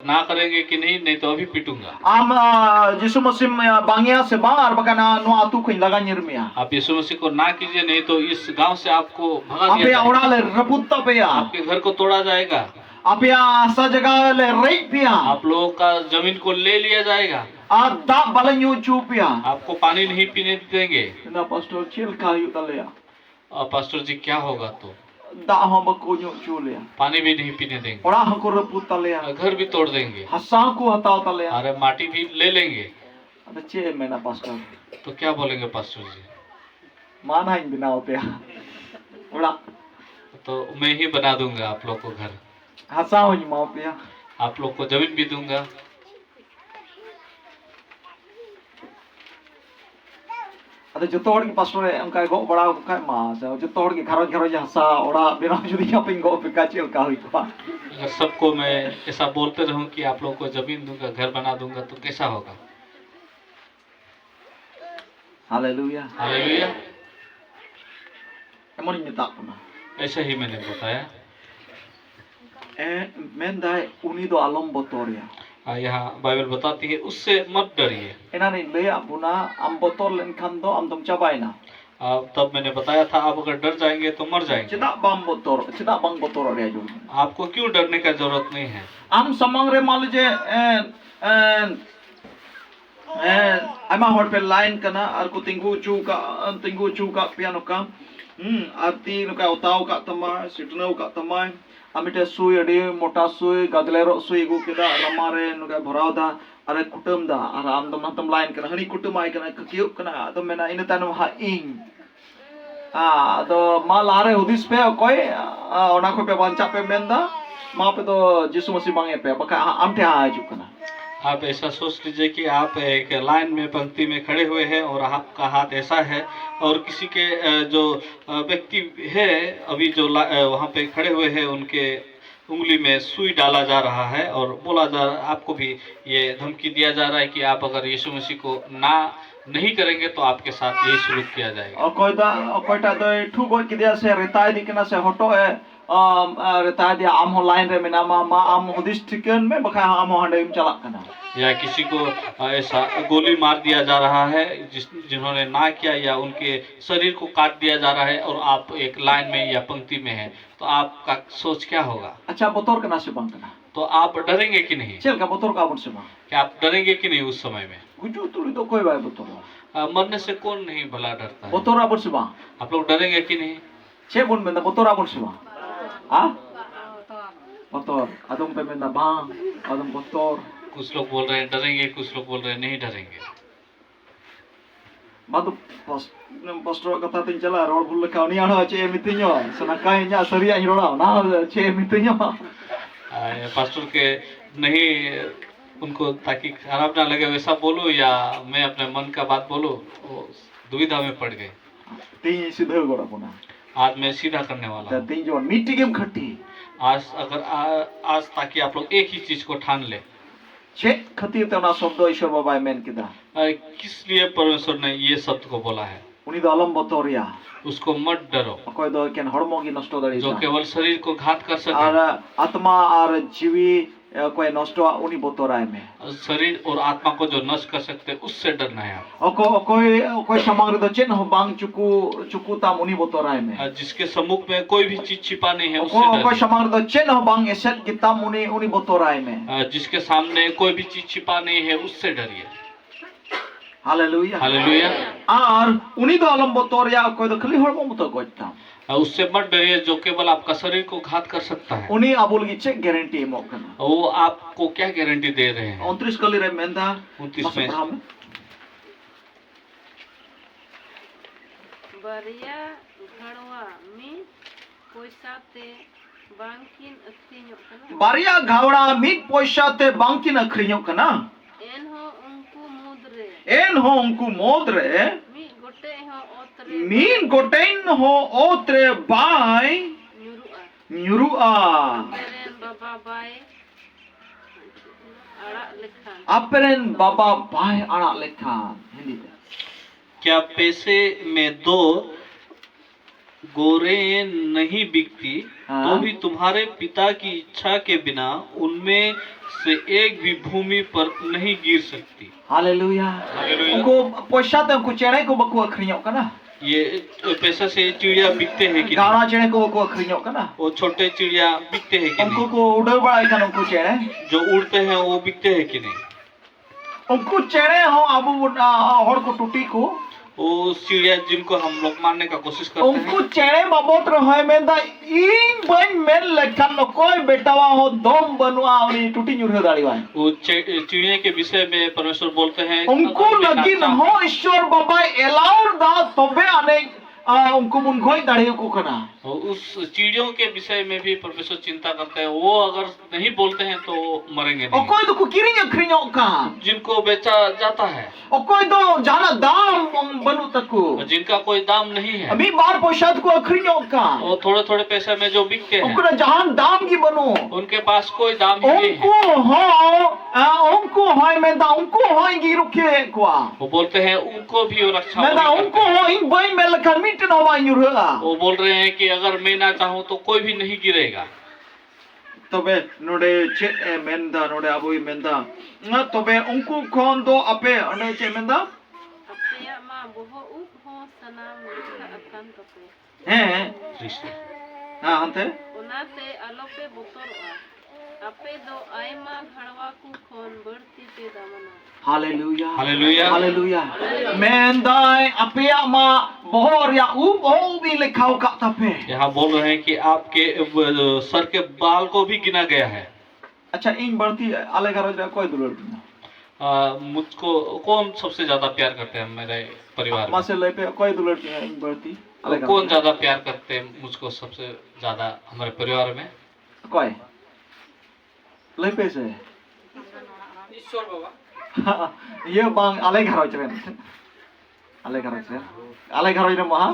ना करेंगे कि नहीं, नहीं तो अभी पीटूंगा। Am Jisu Masih bangya seba ar bakana no atu kuin laga nyirmia. आप यीशु मसीह को ना कीजिए, नहीं तो इस गांव से आपको भगा दिया Ape जाएगा, aura le rabutta pe ya. आपके घर को तोड़ा जाएगा, Ape asa jaga le rape pia. आप लोगों का जमीन को ले लिया जाएगा, Ada balanyu chupia. आपको पानी नहीं पीने देंगे। Na pastor chil kayu talya. और पास्टर जी क्या होगा तो? Da ho bakunyu chulya. पानी भी नहीं पीने देंगे, Ora hako rabut talya. घर भी तोड़ देंगे, Hasa ku hatao talya. अरे माटी भी ले लेंगे। Ada che mena pastor. तो क्या बोलेंगे पास्टर जी? Mana hin binao pe. Ora तो मैं ही बना दूंगा आप लोग को घर, hasa ho ni mau pe. आप लोग को जमीन भी दूंगा। Ada joto hor ki pastor angka go bada kai ma sa joto hor ki kharo kharo hasa ora binao judi ka ping go pe ka chil ka hui pa. अगर सबको मैं ऐसा बोलते रहूं कि आप लोग को जमीन दूंगा, घर बना दूंगा, तो कैसा होगा? Hallelujah. Hallelujah. Emon ni tak puna. ऐसा ही मैंने बताया। Mendai uni do alom botoria. यहाँ बाइबल बताती है उससे मत डरिए। Ena ni le apuna am botol len khan do am dom cabai na. तब मैंने बताया था आप अगर डर जाएंगे तो मर जाएंगे। Cedak bang botor area jo. आपको क्यों डरने का जरूरत नहीं है। Am samang re mal je ama hor pe line kana ar ko tinggu chu ka piano ka. Arti no ka utau ka tamai sitno ka tamai. Amite sui adi mota sui gadlero sui gu kida ramare no ka bharau da are kutum da ar am dom natam line kana hani kutum ai kana kiu kana adom mena ina tanam ha ing. तो माल आ रहे उदिस पे कोई ओना को पे बंचा पे मेंदा मां पे तो यीशु मसीह मांगे पे बका आमटे आ चुकना। आप ऐसा सोच लीजिए कि आप एक लाइन में पंक्ति में खड़े हुए हैं और आपका हाथ ऐसा है और किसी के जो व्यक्ति है अभी जो वहाँ पे खड़े हुए हैं उनके उंगली में सुई डाला जा रहा है और बोला जा रहा, आपको भी ये धमकी दिया जा रहा है कि आप अगर यीशु मसीह को ना नहीं करेंगे तो आपके साथ यही सलूक किया जाएगा। और कोईटा तो ठू कोई किदिया से रेताई दिकना से हटो है रेताई दिया आम हो लाइन रे मेना मा आम हुदिस ठिकन में बका आम हंडे में चला कना। या किसी को ऐसा गोली मार दिया जा रहा है जिन्होंने ना किया या उनके शरीर को काट दिया जा रहा है और आप एक लाइन में या पंक्ति में हैं तो आपका सोच क्या होगा? अच्छा बोतोर कना से बंकना तो आप डरेंगे कि नहीं? चल का बोतोर का से क्या आप डरेंगे कि नहीं उस समय में? गुजू तुली तो कोई बाय बोतोर मरने से कौन नहीं भला डरता है? बोतोर आबुर से आप लोग डरेंगे कि नहीं? छे बुन में बोतोर आबुर से हां बोतोर आदम पे में बांग आदम बोतोर। कुछ लोग बोल रहे हैं डरेंगे, कुछ लोग बोल रहे हैं नहीं डरेंगे। Madu pastor kata tin chala ror bul ka ni ana che mitinyo sana kai nya saria ni rora na che mitinyo pastor के नहीं उनको ताकि खराब ना लगे वैसा बोलूं या मैं अपने मन का बात बोलूं, वो दुविधा में पड़ गए। tin sidha gora puna आज मैं सीधा करने वाला ta हूं। tin jo miti game khati आज ताकि आप लोग एक ही चीज को ठान ले। che khati te na shobdo ishwar baba men kida किस लिए परमेश्वर ने ये शब्द को बोला है? uni do alam botoria उसको मत डरो koy do ken hormo gi nosto dari जो केवल शरीर को घात कर सके। ar atma ar jiwi koy nosto uni botorai me शरीर और आत्मा को जो नष्ट कर सकते उससे डरना है आप। koy samang re do chen ho bang chuku tam uni botorai me जिसके सम्मुख में कोई भी चीज छिपा नहीं है उससे koy डरिए। samang re do chen ho bang eset gitam uni botorai me जिसके सामने कोई भी चीज छिपा नहीं है उससे डरिए। Hallelujah. Hallelujah. Ar uni do alam botoria koy do khali hormo muto goitam. उससे मत डरिए जो केवल आपका शरीर को घात कर सकता है। Uni abul gi check guarantee mo kana. वो आपको क्या गारंटी दे रहे हैं? 29 kali re menda 29 में Baria ghawa mi poisa te bangkin akhriñok kana. Baria ghawda mit poisa te bangkin akhriñok kana. En ho unku modre min gotein ho otre bai nyurua aperen baba bai arak lekhan. क्या पैसे में दो गोरे नहीं बिकती हाँ। तो भी तुम्हारे पिता की इच्छा के बिना उनमें से एक भी भूमि पर नहीं गिर सकती। Haleluya. Haleluya. Unku poisa te unku cere ko baku akhrinyok kana. ये पैसा से चिड़िया बिकते हैं कि नहीं? Gana cere ko baku akhrinyok kana. वो छोटे चिड़िया बिकते हैं कि Unku नहीं? ko udar barai kan unku cere. जो उड़ते हैं वो बिकते हैं कि नहीं? Unku cere ho abu hor ko tuti ko. वो चिड़िया जिनको हम लोग मारने का कोशिश करते हैं, Unku cere babot rohoy menda ing ban men lekhan lokoi betawa ho dom banua uni tuti nyurhe dariwan. वो चिड़िया के विषय में परमेश्वर बोलते हैं Unku अगर मैं lagi नाचता ho ishwar babai allowed da tobe ane unku munkhoi dariyo ko kana. हूं, उस चिड़ियों के विषय में भी परमेश्वर चिंता करते हैं। वो अगर नहीं बोलते हैं तो वो मरेंगे नहीं। Okoi do ko kiring akhrinyok ka. जिनको बेचा जाता है Okoi do jana dam banu taku. और जिनका कोई दाम नहीं है, अभी बार पोशाद को अखरियों का वो थोड़े थोड़े पैसे में जो बिकते हैं, उनको जहां दाम की बनो उनके पास कोई दाम ही नहीं है। उनको है मैं दा उनको है की रुके क्वा वो बोलते हैं उनको भी वो रक्षा मैं दा नहीं उनको करते हैं। है इन भाई में लखन मीट ना वा युरहा वो बोल रहे हैं कि अगर मैं ना चाहूँ तो कोई भी नहीं गिरेगा। तबे नोडे चे मेंदा नोडे अबुई मेंदा ना तबे उनको कौन दो अपे अने चे मेंदा Apea ma boho up ho sanam ka akan kape. हैं कृष्ण हां हंते Onate alope botoroa. Ape do aima gharwa ku khon बढ़ती पे दामना. Hallelujah hallelujah. हालेलुया मेंदा अपे मा बोहर या उ बहु भी लिखाओ का तपे यहाँ बोल रहे हैं कि आपके सर के बाल को भी गिना गया है। अच्छा इन बढ़ती अलग घर कोई दुलर मुझको कौन सबसे ज्यादा प्यार करते हैं मेरे परिवार में? मासे ले पे कोई दुलर इन बढ़ती अलग कौन ज्यादा प्यार करते हैं मुझको सबसे ज्यादा हमारे परिवार में? कोई ले पे से ईश्वर बाबा। ये बांग अलग घर चले अलग घर से अलग घर में महा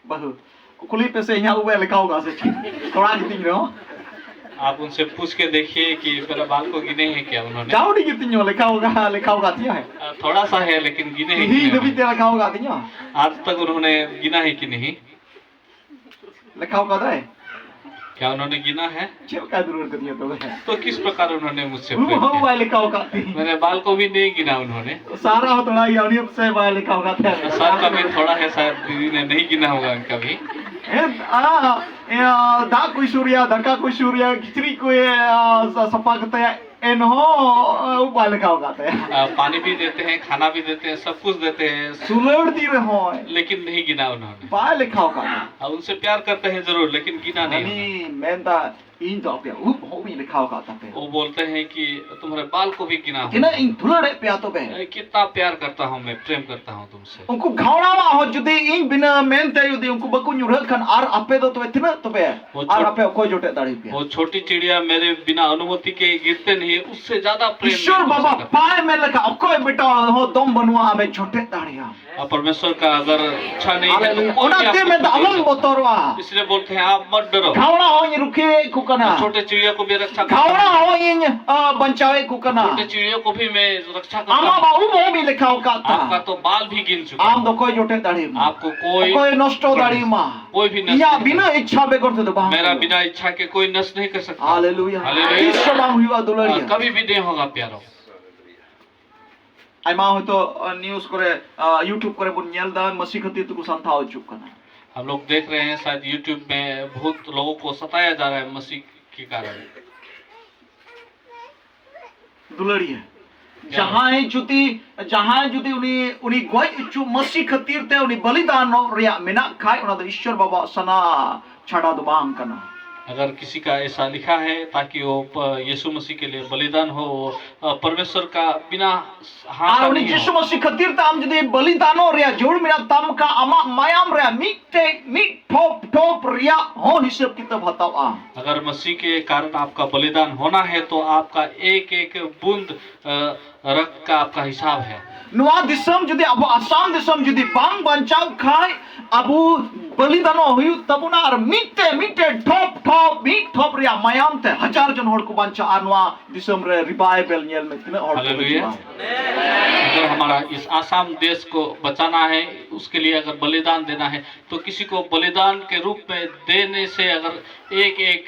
बहु कुली पे से यहाँ उबे लिखा होगा से थोड़ा कितनी रहो आप उनसे पूछ के देखिए कि मेरा बाल को गिने हैं क्या उन्होंने? जाओ नहीं कितनी लिखा होगा थिया है थोड़ा सा है लेकिन गिने हैं कि ही नहीं? दबी तेरा लिखा होगा थिया आज तक उन्होंने गिना है कि नहीं? लिखा होगा दे क्या उन्होंने गिना है? चिल का जरूरत नहीं है तो है तो किस प्रकार उन्होंने मुझसे वो प्रेम किया? वाले लिखा होगा थी मेरे बाल को भी नहीं गिना उन्होंने। सारा हो थोड़ा यानी से वाले लिखा होगा था सर का भी थोड़ा है, शायद दीदी ने नहीं गिना होगा उनका भी। दा कोई सूर्या धक्का कोई सूर्या खिचड़ी कोई सपा करते हैं इन्हो उबाल लिखा होगा था पानी भी देते हैं, खाना भी देते हैं, सब कुछ देते हैं, सुलड़ दी रहो लेकिन नहीं गिना उन्होंने। बाल लिखा होगा अब उनसे प्यार करते हैं जरूर, लेकिन गिना नहीं। नहीं मैं दा इन तो पे हो भी लिखा होगा था पे वो बोलते हैं कि तुम्हारे बाल को भी गिना कि ना हो। इन धुलड़े पे तो पे कितना प्यार करता हूँ मैं, प्रेम करता हूँ तुमसे। उनको घावड़ा मा हो जुदी इन बिना मेनते युदी उनको बकु न्युरह खन आर आपे तो इतना तो पे आर आपे कोई जोटे दाढ़ी पे वो छोटी चिड़िया मेरे बिना अनुमति के गिरते नहीं, उससे ज्यादा प्रेम ईश्वर मैं बाबा तुमसे करता पाए में लगा कोई बेटा हो दम बनवा हमें छोटे दाढ़िया हूँ। और परमेश्वर का अगर इच्छा नहीं है तो हालेलुया कोई भी ओनाते आपको में नहीं दे दामन सकता। बोतरवा इसलिए बोलते हैं आप मत डरो, घावड़ा हो ये रुके कुकना छोटे चिड़िया को भी रक्षा करता घावड़ा हूँ। हो ये बंचावे कुकना छोटे चिड़ियों को भी मैं रक्षा करता आमा हूँ। बाबू वो भी लिखा होगा आपका था तो बाल भी गिन चुका आम है। तो कोई जोटे दाढ़ी में आपको कोई कोई नष्टो दाढ़ी मां कोई भी नष्ट या नहीं बिना इच्छा बे करते तो बाहर मेरा बिना इच्छा के कोई नष्ट नहीं कर सकता। Hallelujah hallelujah. ईश्वर नाम हुआ दुलड़िया कभी भी नहीं होगा प्यारो। आइमा हो तो न्यूज़ करे यूट्यूब करे बुन नेल दा मसी खती तो संथाव चुप करना हम लोग देख रहे हैं शायद यूट्यूब में बहुत लोगों को सताया जा रहा है मसीह के कारण। दुलड़िया जहां जुदी उनी गोय इच्छु मसी खतीर ते उनी बलिदान रिया मेना खाय उना द ईश्वर बाबा सना छाड़ा दो बांग करना अगर किसी का ऐसा लिखा है ताकि वो यीशु मसीह के लिए बलिदान हो, परमेश्वर का बिना हाथ आर का उनी नहीं यीशु हो। मसी खतीर ताम जुदी बलिदानो रिया जोड़ मेरा ताम का अमा मायाम रिया मीट ठोप रिया हो हिसाब किताब हतावा अगर मसीह के कारण आपका बलिदान होना है तो आपका एक एक बूंद रक्त का आपका हिसाब है। Noa disam judi abu asam disam judi bang bancau khai abu balidano huyu tabuna ar mite top ria mayam te hajar jon hor ko bancha ar noa disam re revival nyel me tina hor ko hallelujah. bajwa अगर हमारा इस आसाम देश को बचाना है, उसके लिए अगर बलिदान देना है, तो किसी को बलिदान के रूप में देने से अगर एक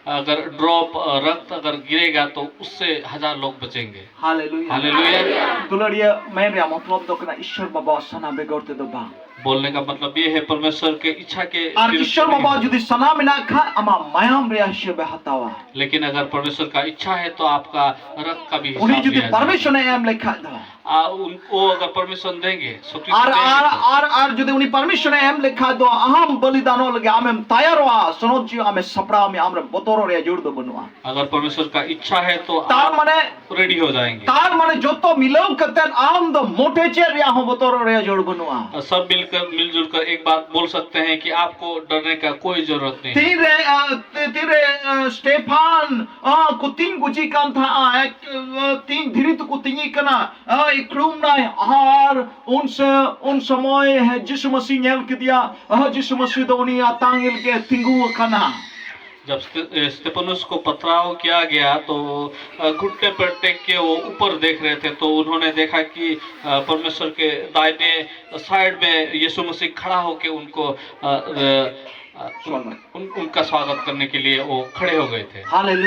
अगर ड्रॉप रक्त अगर गिरेगा तो उससे 1000 लोग बचेंगे। hallelujah hallelujah. Tularia main ria matlab do kana ishwar baba sana begor te do bang बोलने का मतलब ये है परमेश्वर के इच्छा के ar विरुद्ध ishwar नहीं baba है। judi sana mena kha ama mayam ria shebe hatawa लेकिन अगर परमेश्वर का इच्छा है तो आपका रक्त का भी uni हिसाब judi लिया जाएगा। permission em lekha da उनको अगर परमिशन देंगे, स्वीकृति ar देंगे तो ar judi uni permission em lekha do aham balidano lage amem tayarwa sonot ji ame sapra ame amre botoro ria jur do banua अगर परमेश्वर का इच्छा है तो tar आप mane रेडी हो जाएंगे। tar mane joto milau katen am do mote che ria ho botoro ria jur banua सब मिलजुल कर एक बात बोल सकते हैं कि आपको डरने का कोई जरूरत नहीं है। tire Stefan kuting guji kan tha ting dhiri to kutingi kana ikrum nai har un समय है यीशु मसीह नेल के दिया यीशु मसीह तो उन्हीं आतांगिल के तिंगु kana जब स्टेफनुस को पथराव किया गया तो घुटने पर टेक के वो ऊपर देख रहे थे, तो उन्होंने देखा कि परमेश्वर के दाहिने साइड में यीशु मसीह खड़ा होकर उनको उनका स्वागत करने के लिए वो खड़े हो गए थे। हालेलुया।